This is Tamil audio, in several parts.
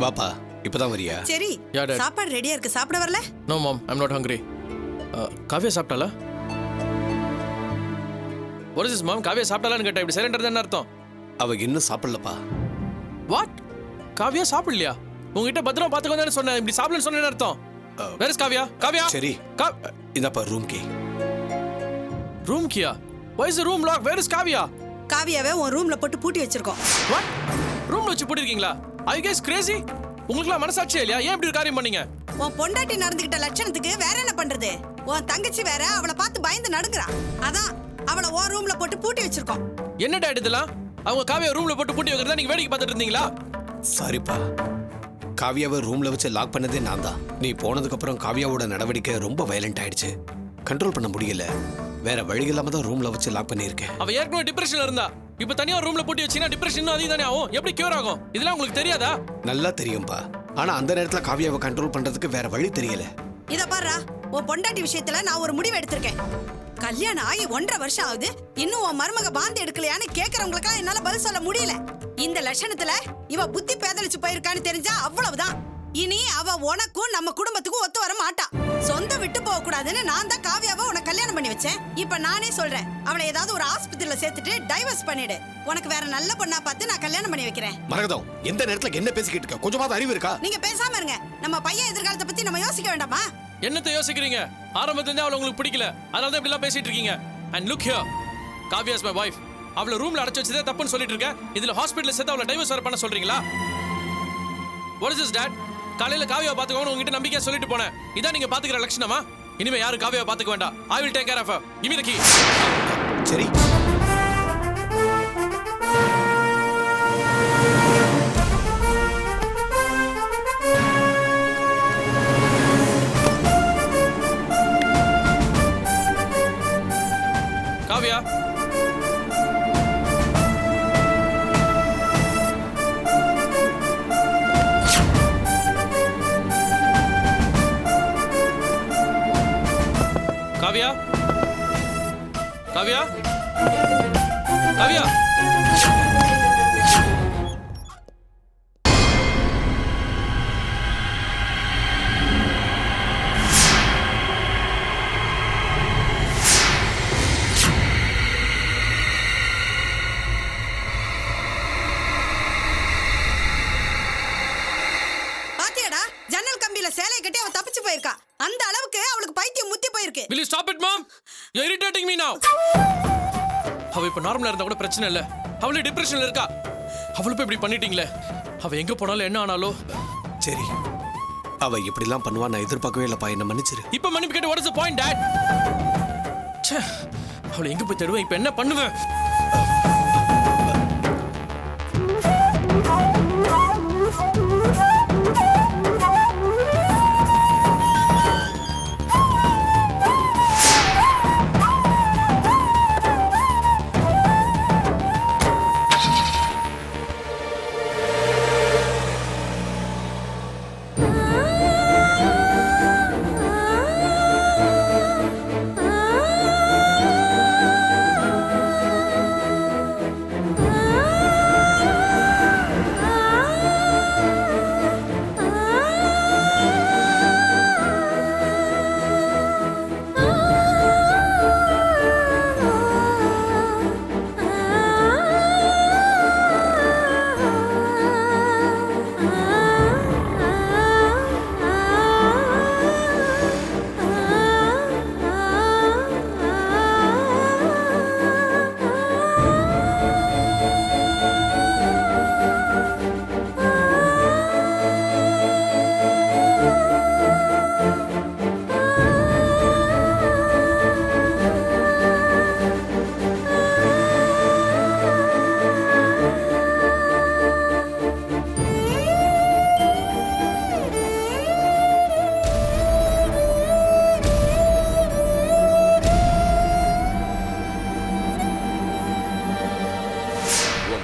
வாப்பா இப்பதான் வரியா? சரி Yeah, Dad. சாப்பாடு ரெடியா இருக்கு, சாப்பிட வரல? No mom, I'm not hungry. Kavya சாப்பிட்டாளா? What is this mom? Kavya சாப்பிட்டாலான்னு கேட்டா இப்படி சைலண்டா இருந்தா என்ன அர்த்தம்? அவ இன்னும் சாப்பிடலப்பா. வாட்? காவியா சாப்பிடலையா? உங்ககிட்ட பத்திரமா பாத்துக்கோ தானே சொன்னேன். இப்படி சாப்பிடலன்னு சொன்ன என்ன அர்த்தம்? Where is Kavya? காவியா? சரி இந்தப்பா ரூம் கீ. ரூம் கியா? why is the room locked? where is Kavya? காவியாவை உன் ரூம்ல போட்டு பூட்டி வச்சிருக்கோம். what? ரூம்ல வச்சு பூட்டி இருக்கீங்களா? are you guys crazy? உங்களுக்குலாம் மனசாட்சியே இல்லையா? ஏன் இப்படி ஒரு காரியம் பண்ணீங்க? உன் பொண்டாட்டி நடந்துகிட்ட லட்சணத்துக்கு வேற என்ன பண்றது? உன் தங்கச்சி வேற அவளை பார்த்து பயந்து நடுங்குறா. அதான் அவளை உன் ரூம்ல போட்டு பூட்டி வச்சிருக்கோம். என்ன டாட் இதெல்லாம்? அவங்க காவியா ரூம்ல போட்டு பூட்டி வைக்கிறதா நீங்க வேடிக்கை பார்த்துட்டு இருந்தீங்களா? சாரிப்பா, காவியாவை ரூம்ல வச்சு லாக் பண்ணதே நான் தான். நீ போனதுக்கு அப்புறம் காவியாவோட நடவடிக்கை ரொம்ப வயலண்ட் ஆயிடுச்சு. கண்ட்ரோல் பண்ண முடியல. வேற வழி இல்லாம தான் ரூம்ல வச்சு லாக் பண்ணியிருக்கேன். அவ ஏற்கனவே டிப்ரெஷன்ல இருந்தா. இப்ப தனியா ரூம்ல பூட்டி வச்சீங்கன்னா டிப்ரெஷன் அதிகம் தானே ஆகும். எப்படி கியூர் ஆகும்? இதெல்லாம் உங்களுக்கு தெரியாதா? நல்லா தெரியும்பா. ஆனா அந்த நேரத்துல காவியாவை கண்ட்ரோல் பண்றதுக்கு வேற வழி தெரியல. இத பாருடா, உன் பொண்டாட்டி விஷயத்துல நான் ஒரு முடிவு எடுத்திருக்கேன். கல்யாணம் ஆகி 1.5 வருஷம் ஆகுது, இன்னும் உன் மருமக பாந்து எடுக்கலையான்னு கேக்குறவங்களுக்கெல்லாம் என்னால பதில் சொல்ல முடியல. இந்த லட்சணத்துல இவ புத்தி பேதலிச்சு போயிருக்கான்னு தெரிஞ்சா அவ்வளவுதான். இனி அவ உனக்கும் நம்ம குடும்பத்துக்கும் ஒத்து வர மாட்டா. சொந்த விட்டு போக கூடாதுன்னு நான் தான் காவியாவை உனக்கு கல்யாணம் பண்ணி வச்சேன். இப்ப நானே சொல்றேன், அவளை ஏதாவது ஒரு ஆஸ்பத்திரியில சேர்த்துட்டு டைவர்ஸ் பண்ணிடு. உனக்கு வேற நல்ல பொண்ணா பார்த்து நான் கல்யாணம் பண்ணி வைக்கிறேன். மரகதம், எந்த நேரத்துல என்ன பேசிக்கிட்டு இருக்க? கொஞ்சமாவது அறிவு இருக்கா? நீங்க பேசாம இருங்க. நம்ம பையன் எதிர்காலத்தை பத்தி நம்ம யோசிக்க வேண்டாமா? என்னத்தை யோசிக்கிறீங்க? ஆரம்பத்துல இருந்தே அவளை உங்களுக்கு பிடிக்கல, அதனால தான் இப்படி எல்லாம் பேசிட்டு இருக்கீங்க. and look here, Kavya is my wife. அவளை ரூம்ல அடைச்சு வச்சதே தப்புன்னு சொல்லிட்டு இருக்க. இதுல ஹாஸ்பிடல்ல சேர்த்து அவளை டைவர்ஸ் வர பண்ண சொல்றீங்களா? what is this dad? காலையில காவியாவை பாத்துக்கோன்னு உங்ககிட்ட நம்பிக்கையா சொல்லிட்டு போனேன். இதான் நீங்க பாத்துக்கிற லட்சணமா? இனிமே யாரும் காவியாவை பாத்துக்க வேண்டாம். I will take care of her. give me the key. சரி காவியா, காவியா, காவியா, காவியா. பாத்தியாடா, ஜன்னல் கம்பியில சேலைய கட்டி அவ தப்பிச்சு போயிருக்கா. அந்த அளவுக்கு அவளுக்கு பைத்தியம் முத்தி போயிருக்கு. will you stop it mom? you're irritating me now. அவ இப்ப நார்மலா இருந்தா கூட பிரச்சனை இல்ல. அவளே டிப்ரெஷன்ல இருக்கா. அவளை போய் இப்படி பண்ணிட்டீங்களே. அவ எங்க போனாலும் என்ன ஆனாலும். சரி, அவ இப்படிலாம் பண்ணுவா நான் எதிர்பார்க்கவே இல்லப்பா. என்ன மன்னிச்சிரு. இப்ப மன்னிப்பு கேட்டு what is the point dad? ச்சே, அவளை எங்க போய் தேடுவேன்? இப்ப என்ன பண்ணுவேன்?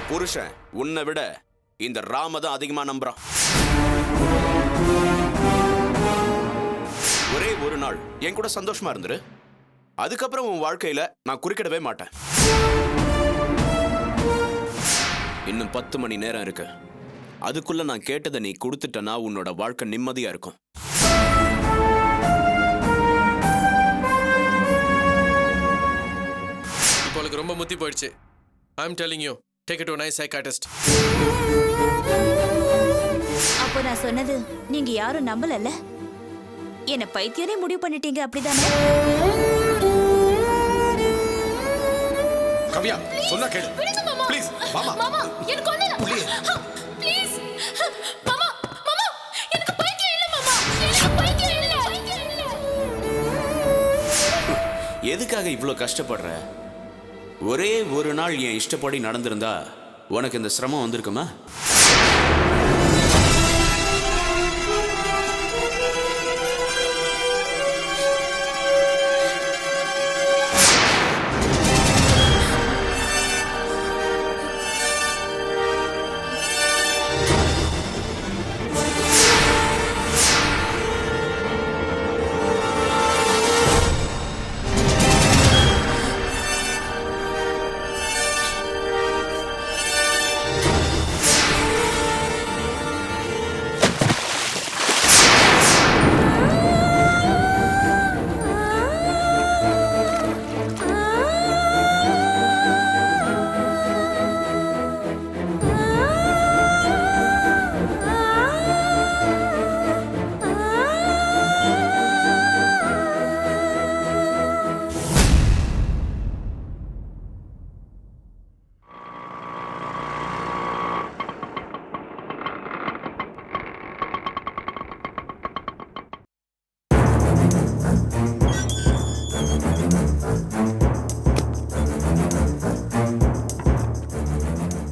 புருஷன் உன்னை விட இந்த ராம தான் அதிகமா நம்புறான். ஒரே ஒரு நாள் என் கூட சந்தோஷமா இருந்துரு, அதுக்கப்புறம் உன் வாழ்க்கையில நான் குறுக்கிடவே மாட்டேன். இன்னும் 10 மணி நேரம் இருக்கு. அதுக்குள்ள நான் கேட்டதை நீ கொடுத்துட்டனா உன்னோட வாழ்க்கை நிம்மதியா இருக்கும். இப்போ உங்களுக்கு ரொம்ப முத்தி போயிடுச்சு. I am telling you, take it to a nice psychiatrist. அப்போ நான் சொன்னது நீங்க யாரும் நம்பலல்ல? என்ன பைத்தியரே முடிவு பண்ணிட்டீங்க அப்படிதானே? கவ்யா சொன்னா கேளு ப்ளீஸ். மாமா மாமா எனக்கு ஒண்ணு புள்ளியே. ப்ளீஸ் மாமா மாமா எனக்கு பைத்தியம் இல்ல மாமா, எனக்கு பைத்தியம் இல்ல. எதுக்காக இவ்ளோ கஷ்டப்படுற? ஒரே ஒரு நாள் என் இஷ்டப்படி நடந்திருந்தா உனக்கு இந்த சிரமம் வந்திருக்குமா?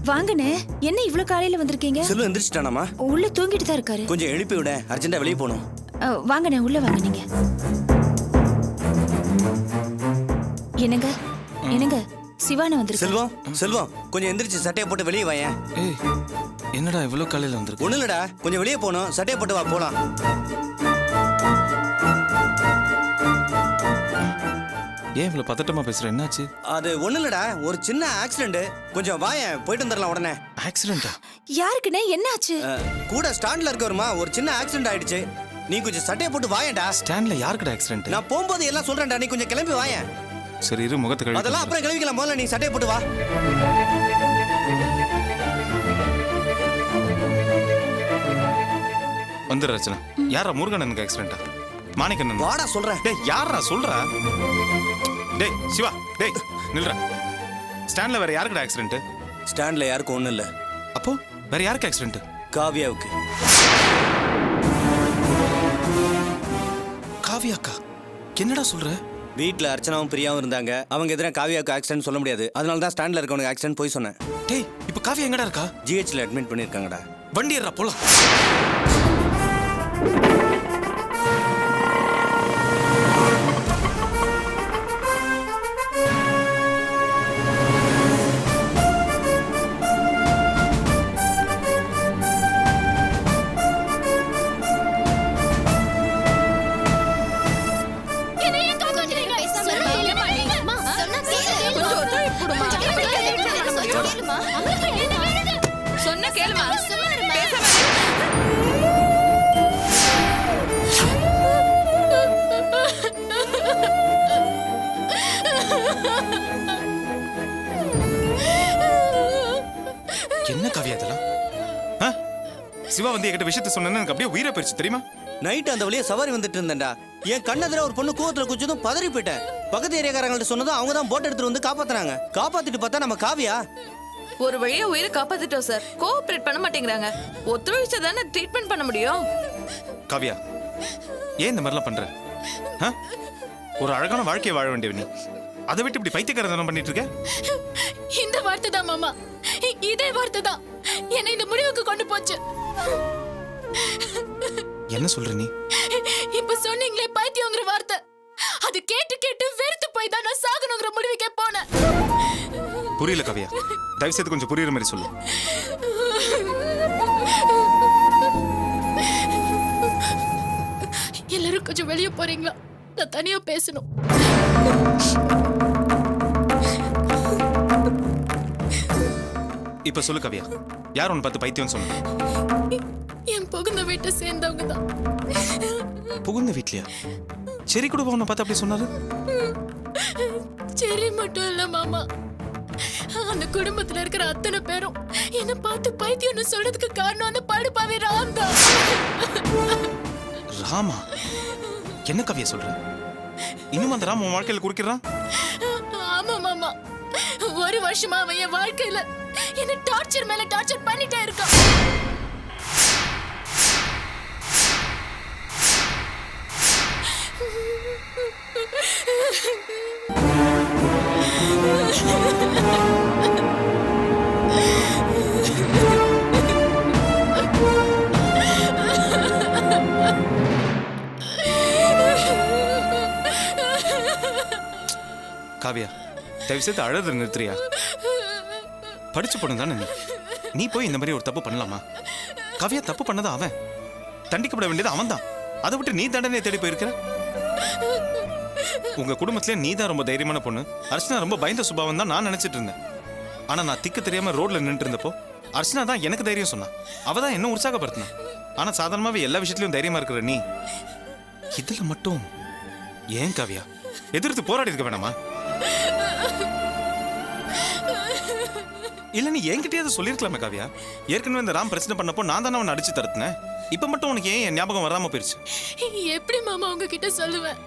வாங்கண்ணே, என்ன இவ்ளோ காலையில வந்திருக்கீங்க? செல்வம் எந்திரிச்சிட்டானாமா? உள்ள தூங்கிட்டு தான் இருக்காரு. கொஞ்சம் எழுப்பி விட, அர்ஜென்ட்டா வெளியே போகணும். வாங்கண்ணே, உள்ள வாங்க நீங்க. என்னங்க என்னங்க சிவான வந்திருக்கு. செல்வம் செல்வம் கொஞ்சம் எந்திரிச்சு சட்டையை போட்டு வெளியே வாயேன். ஏய் என்னடா இவ்வளோ காலையில் வந்திருக்கு? ஒன்றும் இல்லடா, கொஞ்சம் வெளியே போகணும், சட்டையை போட்டு வா போகலாம். ஏன் இவ்வளோ பதட்டமா பேசுற? என்னாச்சு? அது ஒன்றும் இல்லடா, ஒரு சின்ன ஆக்சிடென்ட். கொஞ்சம் வாயேன், போயிட்டு வந்துடலாம் உடனே. ஆக்சிடென்ட்டா? யாருக்குண்ணே என்னாச்சு? கூட ஸ்டாண்ட்ல இருக்கவருமா ஒரு சின்ன ஆக்சிடென்ட் ஆயிடுச்சு. நீ கொஞ்சம் சட்டையை போட்டு வாயேன்டா. ஸ்டாண்ட்ல யாருக்குடா ஆக்சிடென்ட்? நான் போகும்போது எல்லாம் சொல்றேன்டா, நீ கொஞ்சம் கிளம்பி வாயேன். சரி இரு, முகத்தை கழுவி. அதெல்லாம் அப்புறம் கழுவிக்கலாம், முதல்ல நீ சட்டையை போட்டு வா. வந்துடுற ரச்சனா. யாரா முருகனனுக்கு ஆக்சிடென்ட்டா? மாணிக்கண்ணன்? வாடா சொல்றேன். டேய் யாரா சொல்றா? டேய் சிவா, டேய் நில்றா. ஸ்டாண்ட்ல வேற யாருக்குடா ஆக்சிடென்ட்? ஸ்டாண்ட்ல யாருக்கும் ஒன்றும் இல்லை. அப்போ வேற யாருக்கு ஆக்சிடென்ட்? காவியாவுக்கு. காவியாக்கா? என்னடா சொல்ற? வீட்டில் அர்ச்சனாவும் பிரியாவும் இருந்தாங்க. அவங்க எதிராக காவியாவுக்கு ஆக்சிடென்ட் சொல்ல முடியாது, அதனால தான் ஸ்டாண்ட்ல இருக்கவனுக்கு ஆக்சிடென்ட் போய் சொன்னேன். டேய் இப்போ காவியா எங்கடா இருக்கா? ஜிஹெச்ல அட்மிட் பண்ணியிருக்காங்கடா. வண்டி ஏறா போலாம். என்ன ஏன் காப்பாத்துறீங்க? சொன்னா கேளுமா நீ? அம்மா சொன்னா கேளு. கொஞ்சம் ஒத்துழைப்பு கொடுமா. கேளுமா. சொன்னா கேளுமா. சும்மா இருமா. என்ன காவியா இதெல்லாம்? ஆ? சிவா வந்து என்கிட்ட விஷயத்த சொன்னேன்னு எனக்கு அப்படியே உயிரை போயிடுச்சு தெரியுமா? நைட் அந்த வழியா சவாரி வந்துட்டு இருந்தேன்டா. என் கண்ணெதிர ஒரு பொண்ணு கூவத்துல குச்சதும் பதறி போயிட்டேன். பக்கத்து ஏரியாக்காரங்கள்ட்ட சொன்னதும் அவங்க தான் போட் எடுத்துட்டு வந்து காப்பாத்துறாங்க. காப்பாத்திட்டு பார்த்தா நம்ம காவியா. ஒரு வழியா உயிரை காப்பாத்திட்டோம் சார். கோஆபரேட் பண்ண மாட்டேங்கிறாங்க. ஒத்துழைச்சா தானே ட்ரீட்மெண்ட் பண்ண முடியும். காவியா ஏன் இந்த மாதிரிலாம் பண்ற? ஆ? ஒரு அழகான வாழ்க்கையை வாழ வேண்டியவ நீ, அதை விட்டு இப்படி பைத்தியக்காரத்தனம் பண்ணிட்டு இருக்க? இந்த வார்த்தை தான் மாமா, இதே வார்த்தை தான் என்னை இந்த முடிவுக்கு கொண்டு போச்சு. என்ன சொல்ற நீ? இப்ப சொன்னீங்களே பைத்தியங்கிற வார்த்தை, அது கேட்டு கேட்டு வெறுத்து போய் தான் நான் சாகணுங்கிற முடிவுக்கே போனேன். புரியல காவியா, தயவு செய்து கொஞ்சம் புரியுற மாதிரி சொல்லு. எல்லாரும் கொஞ்சம் வெளியே போறீங்களா? நான் தனியா பேசணும். இப்ப சொல்லு காவியா, யார் உன்னை பார்த்து பைத்தியம்னு சொன்ன? என் புகுந்த வீட்டை சேர்ந்தவங்க தான். புகுந்த வீட்லயா? சரி கூட உன்னை பார்த்து அப்படி சொன்னாரு? சரி மட்டும் இல்ல மாமா, அந்த குடும்பத்துல இருக்கிற அத்தனை பேரும் என்ன பார்த்து பைத்தியம்னு சொல்றதுக்கு காரணம் அந்த படுபாவி ராம் தான். ராமா? என்ன காவியா சொல்ற? இன்னும் அந்த ராம் உன் வாழ்க்கையில குறுக்கிறான்? ஆமா மாமா, ஒரு வருஷமா அவன் என் வாழ்க்கையில என்ன டார்ச்சர் மேல டார்ச்சர் பண்ணிட்டே இருக்கான். காவியா, தயவு செய்து அழகு நிறுத்துறியா? படிச்சு பொண்ணு தானே நீ. நீ போய் இந்த மாதிரி ஒரு தப்பு பண்ணலாமா? காவியா, தப்பு பண்ணது அவன், தண்டிக்கப்பட வேண்டியது அவன் தான். அதை விட்டு நீ தண்டனை தேடி போயிருக்கிற. உங்க குடும்பத்திலே நீ தான் ரொம்ப தைரியமான பொண்ணு. அர்ச்சனா ரொம்ப பயந்த சுபாவம் தான் நான் நினைச்சிட்டு இருந்தேன். ஆனா நான் திக்கு தெரியாம ரோட்ல நின்று இருந்தப்போ அர்ச்சனா தான் எனக்கு தைரியம் சொன்னா. அவ தான் என்ன உற்சாகப்படுத்தினா. ஆனா சாதாரணமாவே எல்லா விஷயத்திலயும் தைரியமா இருக்கிற நீ இதுல மட்டும் ஏன் காவியா எதிர்த்து போராடி இருக்க வேணாமா? இல்ல நீ என்கிட்டயாவது சொல்லிருக்கலாமே காவியா. ஏற்கனவே இந்த ராம் பிரச்சனை பண்ணப்போ நான் தானே அவனை அடிச்சு தடுத்தினேன். இப்ப மட்டும் உனக்கு ஏன் என் ஞாபகம் வராம போயிருச்சு? எப்படி மாமா உங்ககிட்ட சொல்லுவேன்?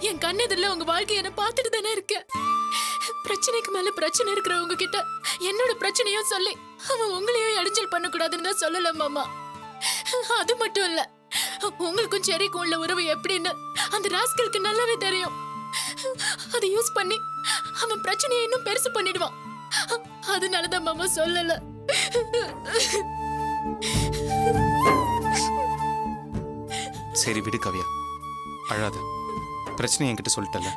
என் கண்ணெதிரில் உங்க வாழ்க்கை என்ன பார்த்துட்டு தானே இருக்க. பிரச்சனைக்கு மேல பிரச்சனை இருக்கிற உங்ககிட்ட என்னோட பிரச்சனையும் சொல்லி அவன் உங்களையும் இடைஞ்சல் பண்ணக்கூடாதுன்னு தான் சொல்லல மாமா. அது மட்டும் இல்ல, உங்களுக்கும் செரிக்கும் உள்ள உறவு எப்படின்னு அந்த ராஸ்கலுக்கு நல்லாவே தெரியும். அதை யூஸ் பண்ணி அவன் பிரச்சனையை இன்னும் பெருசு பண்ணிடுவான். அதனாலதான் மாமா சொல்லல. சரி விடு காவியா, அழாத. பிரச்சனை என்கிட்ட சொல்லிட்டல,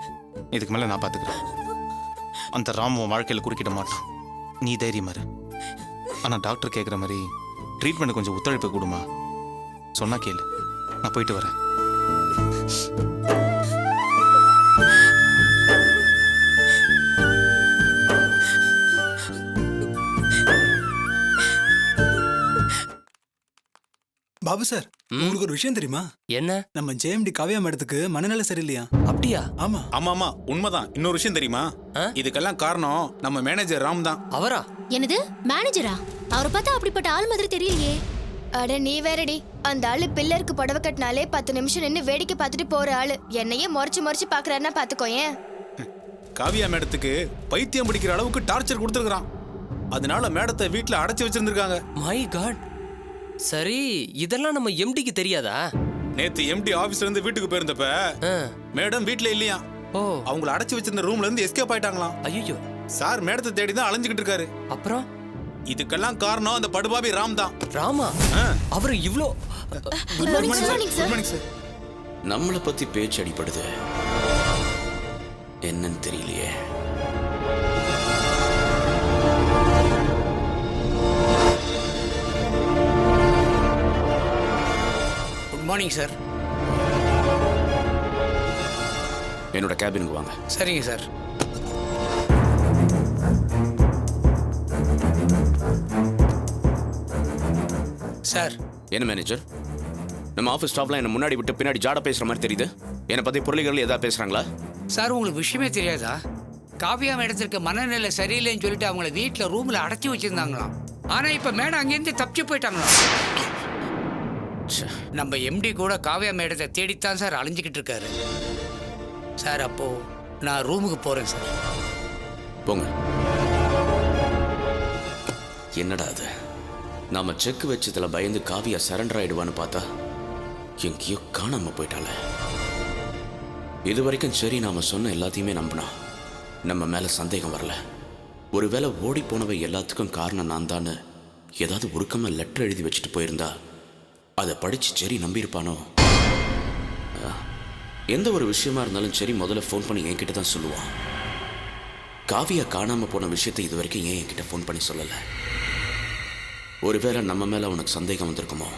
இதுக்கு மேல நான் பாத்துக்கிறேன். அந்த ராம் உன் வாழ்க்கையில குறுக்கிட மாட்டான். நீ தைரியமா இரு. ஆனா டாக்டர் கேட்குற மாதிரி ட்ரீட்மெண்ட் கொஞ்சம் ஒத்துழைப்பு கொடுமா. சொன்னா கேளு, நான் போயிட்டு வரேன். பாபு சார், உங்களுக்கு ஒரு விஷயம் தெரியுமா? என்ன? நம்ம ஜேஎம்டி காவியா மேடத்துக்கு மனநல சரியில்லையா? அப்படியா? ஆமா ஆமா உண்மைதான். இன்னொரு விஷயம் தெரியுமா? இதுக்கெல்லாம் காரணம் நம்ம மேனேஜர் ராம் தான். அவரா? என்னது மேனேஜரா? அவரை பார்த்தா அப்படிப்பட்ட ஆள் மாதிரி தெரியலையே. அட நீ வேறடி, அந்த ஆளு பில்லருக்கு புடவை கட்டினாலே 10 நிமிஷம் நின்று வேடிக்கை பார்த்துட்டு போற ஆளு. என்னையே முறைச்சு பாக்குறாருன்னா பாத்துக்கோயேன். காவியா மேடத்துக்கு பைத்தியம் பிடிக்கிற அளவுக்கு டார்ச்சர் கொடுத்துருக்கான். அதனால மேடத்தை வீட்டுல அடைச்சு வச்சிருந்திருக்காங்க. My God. சரி, இதெல்லாம் நம்ம எம்டிக்கு தெரியாதா? நேத்து எம்டி ஆபீஸ்ல இருந்து வீட்டுக்கு போயிருந்தப்ப மேடம் வீட்டுல இல்லையா. அவங்கள அடைச்சு வச்சிருந்த ரூம்ல இருந்து எஸ்கேப் ஆயிட்டாங்களாம். ஐயோ. சார் மேடத்தை தேடி தான் அலைஞ்சுக்கிட்டு இருக்காரு. அப்புறம் இதுக்கெல்லாம் காரணம் அந்த படுபாவி ராம் தான். ராமா? அவரு இவ்ளோ? Good morning sir. நம்மளை பத்தி பேச்சு அடிப்படுது, என்னன்னு தெரியலையே. Good morning sir. என்னோட கேபினுக்கு வாங்க. சரிங்க சார். சார். என்ன மேனேஜர், நம்ம ஆஃபீஸ் ஸ்டாஃப்லாம் என்ன முன்னாடி விட்டு பின்னாடி ஜாட பேசுற மாதிரி தெரியுது. என்னை பத்தி பொருளிகள் ஏதாவது பேசுறாங்களா? சார், உங்களுக்கு விஷயமே தெரியாதா? காவியா மேடத்திற்கு மனநிலை சரியில்லைன்னு சொல்லிட்டு அவங்கள வீட்டில் ரூமில் அடைச்சி வச்சிருந்தாங்களாம். ஆனால் இப்போ மேடம் அங்கேருந்து தப்பிச்சு போயிட்டாங்களாம். நம்ம எம்டி கூட காவியா மேடத்தை தேடித்தான் சார் அலைஞ்சிக்கிட்டு இருக்காரு. சார், அப்போ நான் ரூமுக்கு போறேன் சார். போங்க. என்னடா அது, நாம செக் வச்சதுல பயந்து காவியா சரண்டர் ஆயிடுவான்னு பார்த்தா எங்கேயோ காணாம போயிட்டால. இது வரைக்கும் சரி, நாம சொன்ன எல்லாத்தையுமே நம்பினா நம்ம மேல சந்தேகம் வரல. ஒருவேளை ஓடி போனவை எல்லாத்துக்கும் காரணம் நான் தான்னு ஏதாவது உருக்கமா லெட்டர் எழுதி வச்சுட்டு போயிருந்தா அதை படிச்சு சரி நம்பியிருப்பானோ. எந்த ஒரு விஷயமா இருந்தாலும் சரி முதல்ல ஃபோன் பண்ணி என்கிட்ட தான் சொல்லுவான். காவியா காணாம போன விஷயத்தை இது வரைக்கும் ஏன் என்கிட்ட ஃபோன் பண்ணி சொல்லலை? ஒருவேளை நம்ம மேல அவனுக்கு சந்தேகம் வந்திருக்குமோ?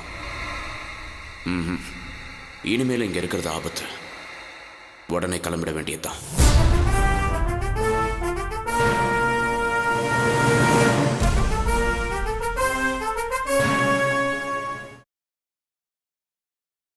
இனிமேல் இங்க இருக்கிறது ஆபத்து. உடனே கிளம்பிட வேண்டியதுதான்.